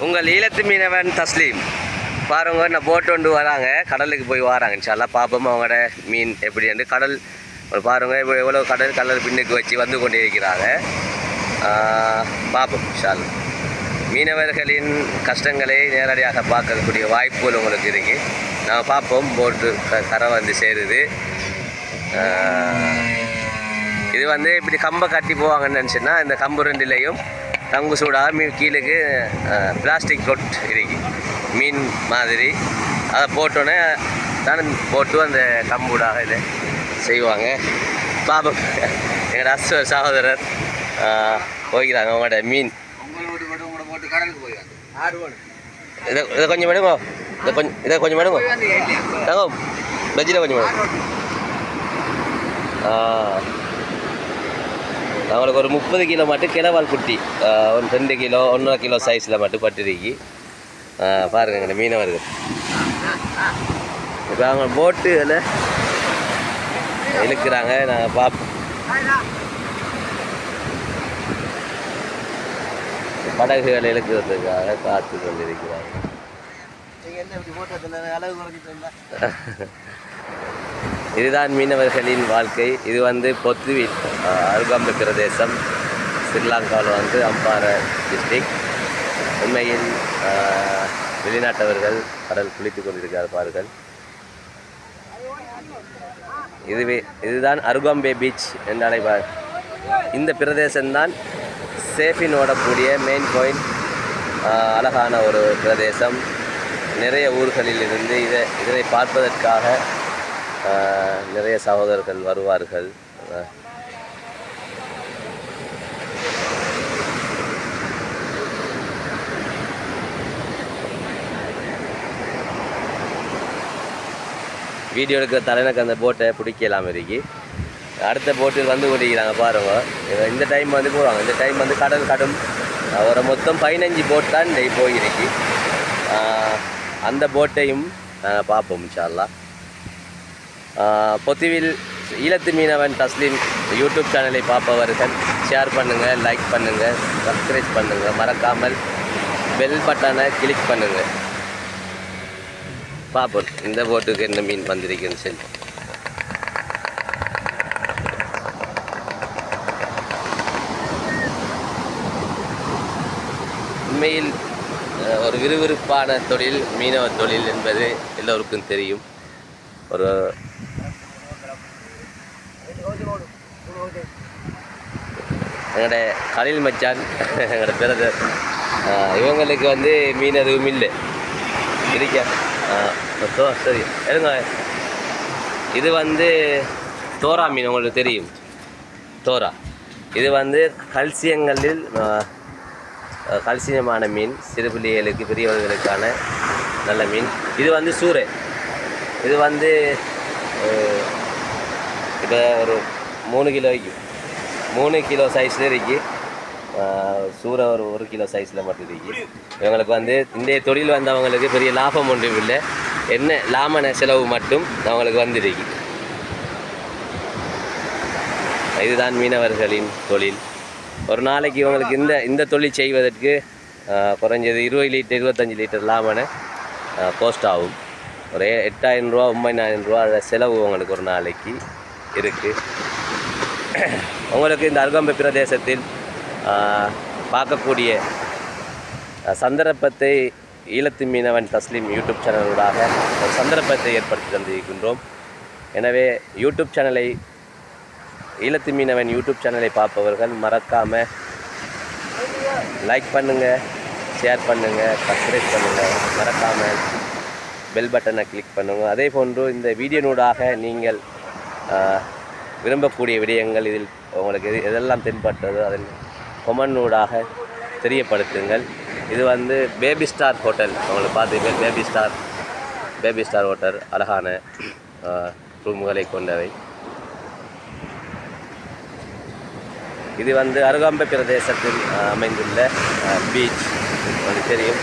உங்கள் ஈழத்து மீனவன் தஸ்லீம் பாருங்க, நான் போட்டு கொண்டு வராங்க, கடலுக்கு போய் வராங்க. இன்ஷால்லா பார்ப்போம் அவங்களோட மீன் எப்படி என்று. கடல் பாருங்கள் இப்போ எவ்வளோ கடல் பின்னுக்கு வச்சு வந்து கொண்டே இருக்கிறாங்க. பார்ப்போம் இன்ஷால்லா. மீனவர்களின் கஷ்டங்களை நேரடியாக பார்க்கக்கூடிய வாய்ப்புகள் உங்களுக்கு இருக்குது. நான் பார்ப்போம். போட்டு கரை வந்து சேருது. இது வந்து இப்படி கம்பை கட்டி போவாங்கன்னு நினச்சின்னா இந்த கம்பு ரெண்டுலேயும் தங்கு சூடாக கீழேக்கு பிளாஸ்டிக் கொட் இருக்கு மீன் மாதிரி. அதை போட்டோன்னே தான் போட்டு அந்த கம்பூடாக இதை செய்வாங்க. பாபம் எங்களோட சகோதரர் போய்க்கிறாங்க அவங்களோட மீன். இதை கொஞ்சம் வேணுமோ, இதை கொஞ்சம் வேணுமோ தங்கம் வெஜ்ஜில் கொஞ்சம் வேணும். அவங்களுக்கு ஒரு 30 கிலோ மட்டும் கிளவால் குட்டி, ஒரு 2 கிலோ 1.5 கிலோ சைஸில் மட்டும் பட்டிருக்கி. பாருங்க எங்கள் மீனவர்கள் இப்போ அவங்க போட்டு அதில் இழுக்கிறாங்க. நாங்கள் பார்ப்போம். படகுகள் இழுக்கிறதுக்காக காத்து கொண்டிருக்கிறாங்க. இதுதான் மீனவர்களின் வாழ்க்கை. இது வந்து பொத்துவில் அருகாம்பு பிரதேசம், ஸ்ரீலங்காவில் வந்து அம்பார டிஸ்ட்ரிக்ட். உண்மையில் வெளிநாட்டவர்கள் கடல் குளித்து கொண்டிருக்கிறார்கள். இதுதான் அருகாம்பே பீச் என்று அழைப்பார். இந்த பிரதேசம்தான் சேஃபின் ஓடக்கூடிய மெயின் பாயிண்ட். அழகான ஒரு பிரதேசம். நிறைய ஊர்களில் இருந்து இதனை பார்ப்பதற்காக நிறைய சகோதரர்கள் வருவார்கள். வீடியோ எடுக்கிற தலைநக்கு அந்த போட்டை பிடிக்கலாம் இருக்கு. அடுத்த போட்டில் வந்து ஓடிக்கிறாங்க பாருங்க. இந்த டைம் வந்து போவாங்க. இந்த டைம் வந்து கடல் கடும். ஒரு மொத்தம் 15 போட் தான் போயிருக்கு. அந்த போட்டையும் பார்ப்போம் இன்ஷா அல்லாஹ். பொத்துவில் ஈழத்து மீனவன் தஸ்லீம் யூடியூப் சேனலை பார்ப்பவர்கள் ஷேர் பண்ணுங்கள், லைக் பண்ணுங்கள், சப்ஸ்கிரைப் பண்ணுங்கள், மறக்காமல் பெல் பட்டனை கிளிக் பண்ணுங்கள். பார்ப்போம் இந்த போட்டுக்கு என்ன மீன் வந்திருக்குன்னு சொல்லி. உண்மையில் ஒரு விறுவிறுப்பான தொழில் மீனவ தொழில் என்பது எல்லோருக்கும் தெரியும். ஒரு எங்களோட கலில் மச்சான், எங்களோட பிரதர், இவங்களுக்கு வந்து மீன் எதுவும் இல்லை இருக்க. சரி எடுங்க. இது வந்து தோரா மீன், உங்களுக்கு தெரியும் தோரா. இது வந்து கல்சியங்களில் கல்சியமான மீன். சிறுபிள்ளைகளுக்கு பெரியவர்களுக்கான நல்ல மீன். இது வந்து சூறை. இது வந்து இப்போ ஒரு 3 கிலோக்கு 3 கிலோ சைஸில் இருக்கு. சூறை ஒரு 1 கிலோ சைஸில் மட்டும் இருக்கு. இவங்களுக்கு வந்து இந்த தொழில் வந்து அவங்களுக்கு பெரிய லாபம் ஒன்றும் இல்லை. என்ன லாபன செலவு மட்டும் அவங்களுக்கு வந்துருக்கு. இதுதான் மீனவர்களின் தொழில். ஒரு நாளைக்கு இவங்களுக்கு இந்த தொழில் செய்வதற்கு குறைஞ்சது 20 லிட்டர் 25 லிட்டர் லாபன கோஸ்ட் ஆகும். ஒரு 8,000 ரூபா 9,000 ரூபா அதை செலவு உங்களுக்கு ஒரு நாளைக்கு இருக்குது. உங்களுக்கு இந்த அருகாம்பு பிரதேசத்தில் பார்க்கக்கூடிய சந்தர்ப்பத்தை ஈழத்து மீனவன் தஸ்லீம் யூடியூப் சேனலூடாக ஒரு சந்தர்ப்பத்தை ஏற்படுத்தி தந்திருக்கின்றோம். எனவே யூடியூப் சேனலை ஈழத்து மீனவன் யூடியூப் சேனலை பார்ப்பவர்கள் மறக்காமல் லைக் பண்ணுங்கள், ஷேர் பண்ணுங்கள், சப்ஸ்கிரைப் பண்ணுங்கள், மறக்காமல் பெல் பட்டனை கிளிக் பண்ணுங்கள். அதே போன்று இந்த வீடியோனூடாக நீங்கள் விரும்பக்கூடிய விடயங்கள் இதில் உங்களுக்கு எதெல்லாம் தென்பட்டதோ அதன் கொமெண்டூடாக தெரியப்படுத்துங்கள். இது வந்து பேபி ஸ்டார் ஹோட்டல். உங்களுக்கு பார்த்து பேபி ஸ்டார் ஹோட்டல் அழகான ரூம்களை கொண்டவை. இது வந்து அருகாம்பு பிரதேசத்தில் அமைந்துள்ள பீச், உங்களுக்கு தெரியும்.